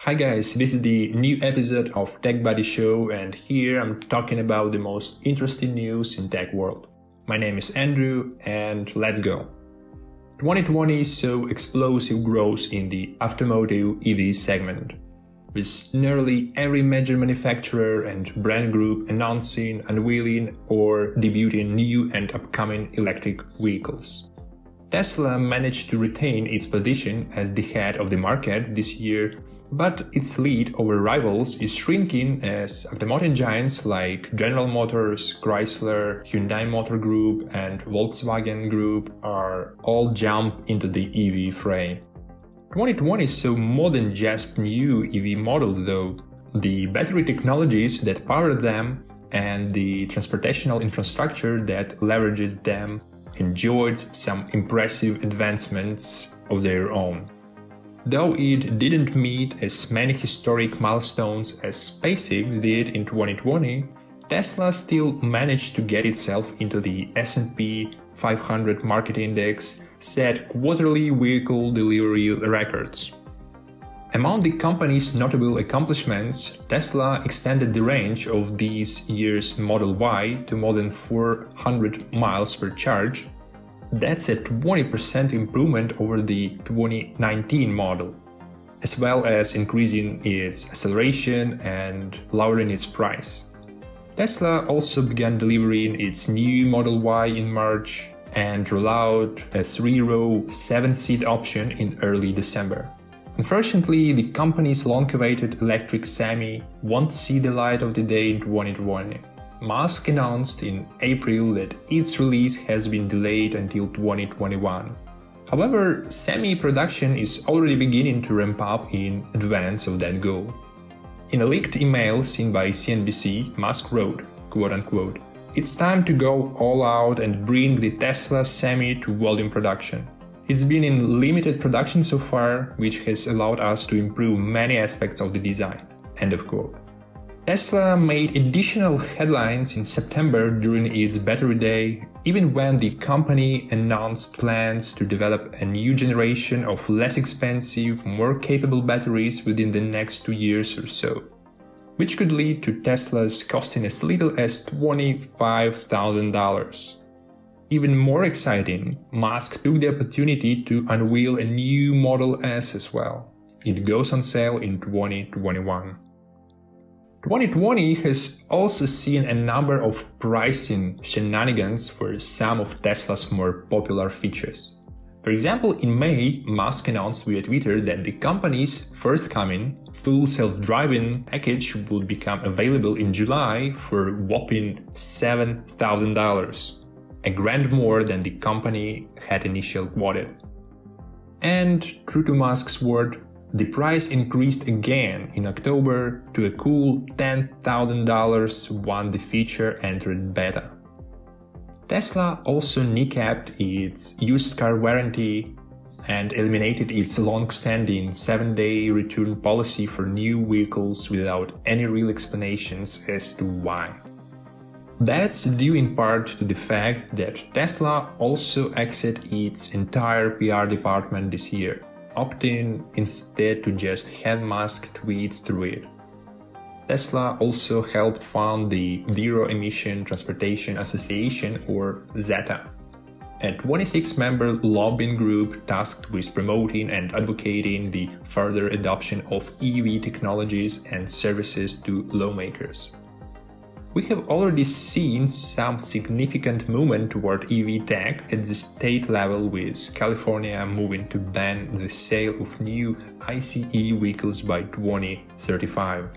Hi guys, this is the new episode of TechBuddyShow, and here I'm talking about the most interesting news in tech world. My name is Andrew and let's go. 2020 saw explosive growth in the automotive EV segment, with nearly every major manufacturer and brand group announcing, unveiling or debuting new and upcoming electric vehicles. Tesla managed to retain its position as the head of the market this year, but its lead over rivals is shrinking as automotive giants like General Motors, Chrysler, Hyundai Motor Group and Volkswagen Group are all jump into the EV fray. 2020 saw more than just new EV models though. The battery technologies that power them and the transportational infrastructure that leverages them enjoyed some impressive advancements of their own. Though it didn't meet as many historic milestones as SpaceX did in 2020, Tesla still managed to get itself into the S&P 500 market index, set quarterly vehicle delivery records. Among the company's notable accomplishments, Tesla extended the range of this year's Model Y to more than 400 miles per charge. That's a 20% improvement over the 2019 model, as well as increasing its acceleration and lowering its price. Tesla also began delivering its new Model Y in March and rolled out a 3-row 7-seat option in early December. Unfortunately, the company's long-awaited electric Semi won't see the light of the day in 2020. Musk announced in April that its release has been delayed until 2021. However, Semi production is already beginning to ramp up in advance of that goal. In a leaked email seen by CNBC, Musk wrote, quote-unquote, "It's time to go all out and bring the Tesla Semi to volume production. It's been in limited production so far, which has allowed us to improve many aspects of the design." End of quote. Tesla made additional headlines in September during its Battery Day, even when the company announced plans to develop a new generation of less expensive, more capable batteries within the next 2 years or so, which could lead to Tesla's costing as little as $25,000. Even more exciting, Musk took the opportunity to unveil a new Model S as well. It goes on sale in 2021. 2020 has also seen a number of pricing shenanigans for some of Tesla's more popular features. For example, in May, Musk announced via Twitter that the company's forthcoming full self-driving package would become available in July for a whopping $7,000, a grand more than the company had initially quoted. And true to Musk's word, the price increased again in October to a cool $10,000 once the feature entered beta. Tesla also kneecapped its used car warranty and eliminated its long-standing 7-day return policy for new vehicles without any real explanations as to why. That's due in part to the fact that Tesla also exited its entire PR department this year, opting instead to just have Musk tweet through it. Tesla also helped found the Zero-Emission Transportation Association, or ZETA, a 26-member lobbying group tasked with promoting and advocating the further adoption of EV technologies and services to lawmakers. We have already seen some significant movement toward EV tech at the state level, with California moving to ban the sale of new ICE vehicles by 2035.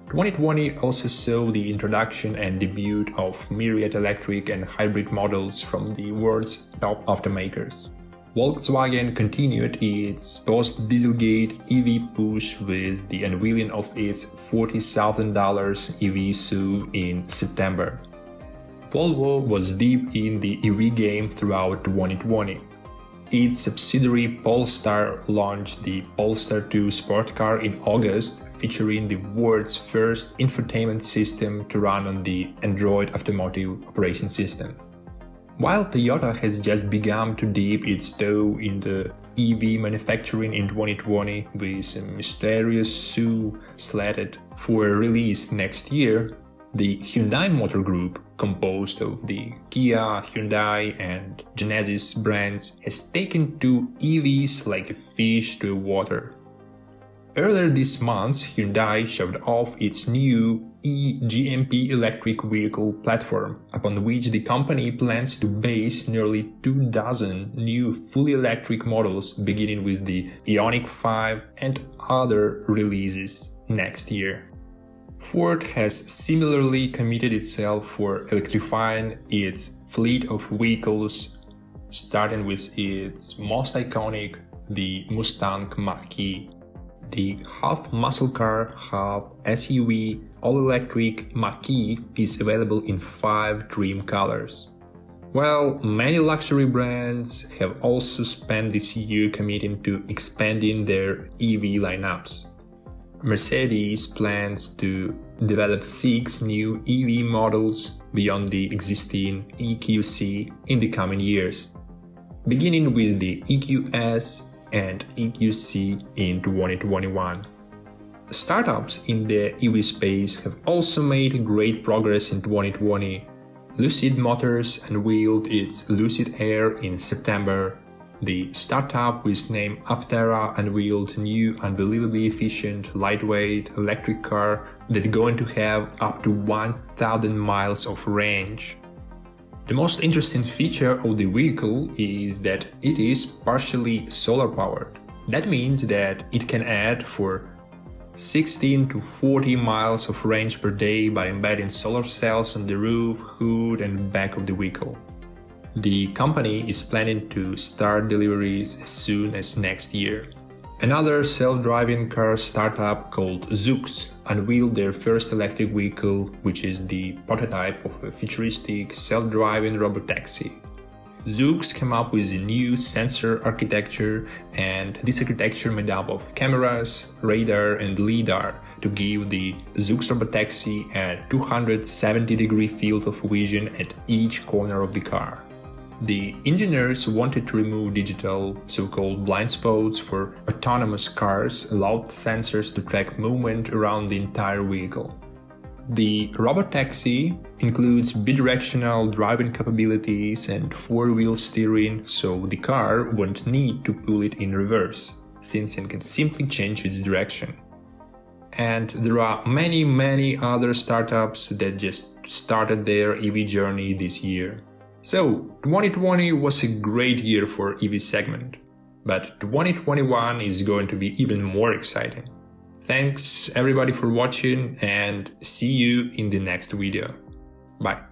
2020 also saw the introduction and debut of myriad electric and hybrid models from the world's top automakers. Volkswagen continued its post-Dieselgate EV push with the unveiling of its $40,000 EV SUV in September. Volvo was deep in the EV game throughout 2020. Its subsidiary Polestar launched the Polestar 2 sport car in August, featuring the world's first infotainment system to run on the Android Automotive operating system. While Toyota has just begun to dip its toe in the EV manufacturing in 2020 with a mysterious SUV slated for release next year, the Hyundai Motor Group, composed of the Kia, Hyundai and Genesis brands, has taken to EVs like a fish to water. Earlier this month, Hyundai showed off its new eGMP electric vehicle platform, upon which the company plans to base nearly 24 new fully electric models, beginning with the Ioniq 5 and other releases next year. Ford has similarly committed itself for electrifying its fleet of vehicles, starting with its most iconic, the Mustang Mach-E. The half-muscle car, half-SUV, all-electric Mach-E is available in 5 trim colors. While many luxury brands have also spent this year committing to expanding their EV lineups. Mercedes plans to develop 6 new EV models beyond the existing EQC in the coming years, beginning with the EQS and EQC in 2021. Startups in the EV space have also made great progress in 2020. Lucid Motors unveiled its Lucid Air in September. The startup with name Aptera unveiled new unbelievably efficient, lightweight electric car that's going to have up to 1,000 miles of range. The most interesting feature of the vehicle is that it is partially solar-powered. That means that it can add for 16 to 40 miles of range per day by embedding solar cells on the roof, hood and back of the vehicle. The company is planning to start deliveries as soon as next year. Another self-driving car startup called Zoox unveiled their first electric vehicle, which is the prototype of a futuristic self-driving robotaxi. Zoox came up with a new sensor architecture, and this architecture made up of cameras, radar and LiDAR to give the Zoox robotaxi a 270-degree field of vision at each corner of the car. The engineers wanted to remove digital, so-called blind spots for autonomous cars, allowed sensors to track movement around the entire vehicle. The robotaxi includes bidirectional driving capabilities and four-wheel steering, so the car won't need to pull it in reverse, since it can simply change its direction. And there are many other startups that just started their EV journey this year. So, 2020 was a great year for EV segment, but 2021 is going to be even more exciting. Thanks everybody for watching and see you in the next video. Bye.